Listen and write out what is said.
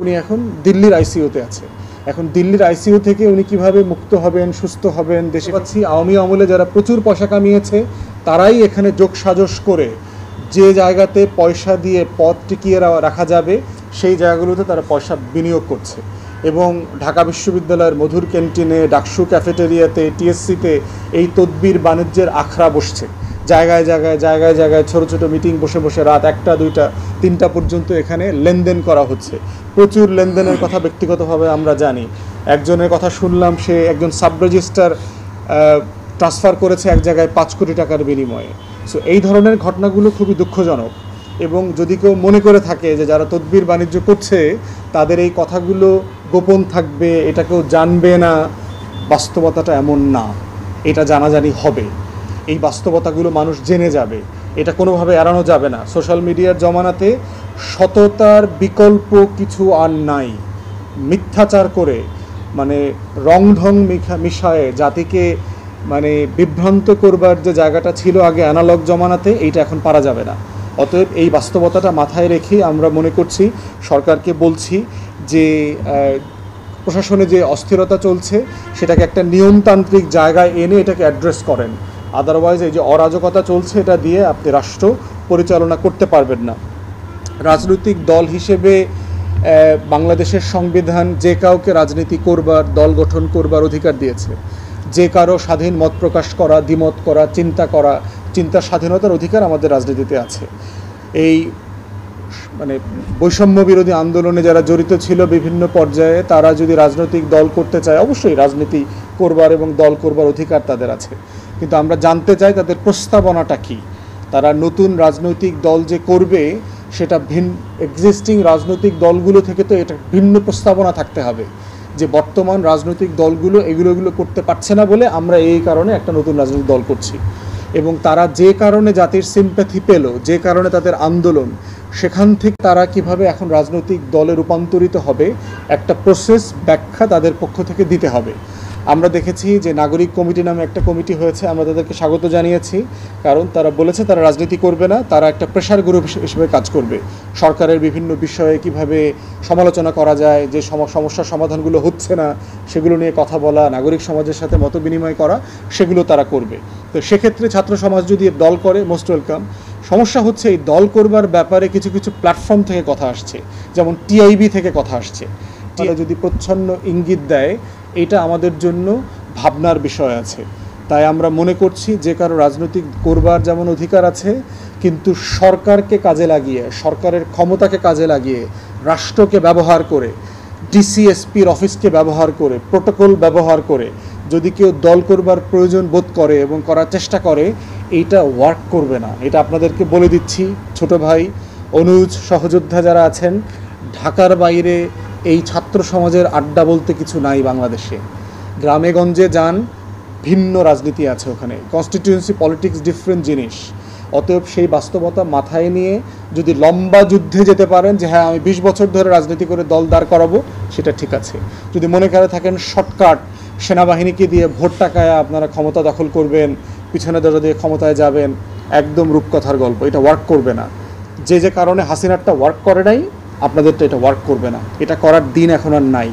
উনি এখন দিল্লির আইসিইউতে আছে। এখন দিল্লির আইসিইউ থেকে উনি কিভাবে মুক্ত হবেন, সুস্থ হবেন, দেশে পাচ্ছি আওয়ামী আমলে যারা প্রচুর পয়সা কামিয়েছে তারাই এখানে যোগসাজশ করে যে জায়গাতে পয়সা দিয়ে পদ টিকিয়ে রাখা যাবে সেই জায়গাগুলোতে তারা পয়সা বিনিয়োগ করছে। এবং ঢাকা বিশ্ববিদ্যালয়ের মধুর ক্যান্টিনে, ডাকসু ক্যাফেটেরিয়াতে, টিএসসিতে এই তদবির বাণিজ্যের আখড়া বসছে। জায়গায় জায়গায় জায়গায় জায়গায় ছোটো ছোটো মিটিং বসে বসে রাত 1টা 2টা 3টা পর্যন্ত এখানে লেনদেন করা হচ্ছে। প্রচুর লেনদেনের কথা ব্যক্তিগতভাবে আমরা জানি। একজনের কথা শুনলাম, সে একজন সাব রেজিস্ট্রার ট্রান্সফার করেছে এক জায়গায় 5 কোটি টাকার বিনিময়ে। সো এই ধরনের ঘটনাগুলো খুবই দুঃখজনক। এবং যদি কেউ মনে করে থাকে যে যারা তদবির বাণিজ্য করছে তাদের এই কথাগুলো গোপন থাকবে, এটা কেউ জানবে না, বাস্তবতাটা এমন না। এটা জানাজানি হবে, এই বাস্তবতাগুলো মানুষ জেনে যাবে, এটা কোনোভাবে এড়ানো যাবে না। সোশ্যাল মিডিয়ার জমানাতে সততার বিকল্প কিছু আর নাই। মিথ্যাচার করে মানে রংঢং মিশায়ে জাতিকে মানে বিভ্রান্ত করবার যে জায়গাটা ছিল আগে অ্যানালগ জমানাতে, এইটা এখন পারা যাবে না। অতএব এই বাস্তবতাটা মাথায় রেখে আমরা মনে করছি, সরকারকে বলছি যে প্রশাসনে যে অস্থিরতা চলছে সেটাকে একটা নিয়মতান্ত্রিক জায়গায় এনে এটাকে অ্যাড্রেস করেন। আদারওয়াইজ এই যে অরাজকতা চলছে এটা দিয়ে আপনি রাষ্ট্র পরিচালনা করতে পারবেন না। রাজনৈতিক দল হিসেবে বাংলাদেশের সংবিধান যে কাউকে রাজনীতি করবার, দল গঠন করবার অধিকার দিয়েছে। যে কারো স্বাধীন মত প্রকাশ করা, দ্বিমত করা, চিন্তার স্বাধীনতার অধিকার আমাদের রাজনীতিতে আছে। এই মানে বৈষম্য বিরোধী আন্দোলনে যারা জড়িত ছিল বিভিন্ন পর্যায়ে, তারা যদি রাজনৈতিক দল করতে চায় অবশ্যই রাজনীতি করবার এবং দল করবার অধিকার তাদের আছে। কিন্তু আমরা জানতে চাই তাদের প্রস্তাবনাটা কী। তারা নতুন রাজনৈতিক দল যে করবে সেটা এক্সিস্টিং রাজনৈতিক দলগুলো থেকে তো এটা ভিন্ন প্রস্তাবনা থাকতে হবে, যে বর্তমান রাজনৈতিক দলগুলো এগুলো করতে পারছে না বলে আমরা এই কারণে একটা নতুন রাজনৈতিক দল করছি। এবং তারা যে কারণে জাতির সিম্প্যাথি পেল, যে কারণে তাদের আন্দোলন, সেখান থেকে তারা কিভাবে এখন রাজনৈতিক দলে রূপান্তরিত হবে একটা প্রসেস ব্যাখ্যা তাদের পক্ষ থেকে দিতে হবে। আমরা দেখেছি যে নাগরিক কমিটি নামে একটা কমিটি হয়েছে, আমরা তাদেরকে স্বাগত জানিয়েছি, কারণ তারা বলেছে তারা রাজনীতি করবে না, তারা একটা প্রেশার গ্রুপ হিসেবে কাজ করবে। সরকারের বিভিন্ন বিষয়ে কিভাবে সমালোচনা করা যায়, যে সমস্যার সমাধানগুলো হচ্ছে না সেগুলো নিয়ে কথা বলা, নাগরিক সমাজের সাথে মত বিনিময় করা, সেগুলো তারা করবে। তো সেক্ষেত্রে ছাত্র সমাজ যদি দল করে মোস্ট ওয়েলকাম। সমস্যা হচ্ছে এই দল করবার ব্যাপারে কিছু কিছু প্ল্যাটফর্ম থেকে কথা আসছে, যেমন টিআইবি থেকে কথা আসছে। যদি প্রচ্ছন্ন ইঙ্গিত দেয়, এটা আমাদের জন্য ভাবনার বিষয় আছে। তাই আমরা মনে করছি যে কারো রাজনৈতিক করবার যেমন অধিকার আছে, কিন্তু সরকারকে কাজে লাগিয়ে, সরকারের ক্ষমতাকে কাজে লাগিয়ে, রাষ্ট্রকে ব্যবহার করে, ডিসিএসপির অফিসকে ব্যবহার করে, প্রোটোকল ব্যবহার করে যদি কেউ দল করবার প্রয়োজন বোধ করে এবং করার চেষ্টা করে, এইটা ওয়ার্ক করবে না। এটা আপনাদেরকে বলে দিচ্ছি। ছোট ভাই, অনুজ, সহযোদ্ধা যারা আছেন, ঢাকার বাইরে এই ছাত্র সমাজের আড্ডা বলতে কিছু নাই বাংলাদেশে। গ্রামে গঞ্জে যান, ভিন্ন রাজনীতি আছে ওখানে। কনস্টিটিউয়েন্সি পলিটিক্স ডিফারেন্ট জিনিস। অতএব সেই বাস্তবতা মাথায় নিয়ে যদি লম্বা যুদ্ধে যেতে পারেন যে হ্যাঁ আমি 20 বছর ধরে রাজনীতি করে দল দাঁড় করাবো, সেটা ঠিক আছে। যদি মনে করে থাকেন শর্টকাট সেনাবাহিনীকে দিয়ে ভোট টাকায় আপনারা ক্ষমতা দখল করবেন, পিছনে দরজা দিয়ে ক্ষমতায় যাবেন, একদম রূপকথার গল্প। এটা ওয়ার্ক করবে না। যে কারণে হাসিনারটা ওয়ার্ক করে নাই, আপনাদেরটা এটা ওয়ার্ক করবে না। এটা করার দিন এখন আর নাই।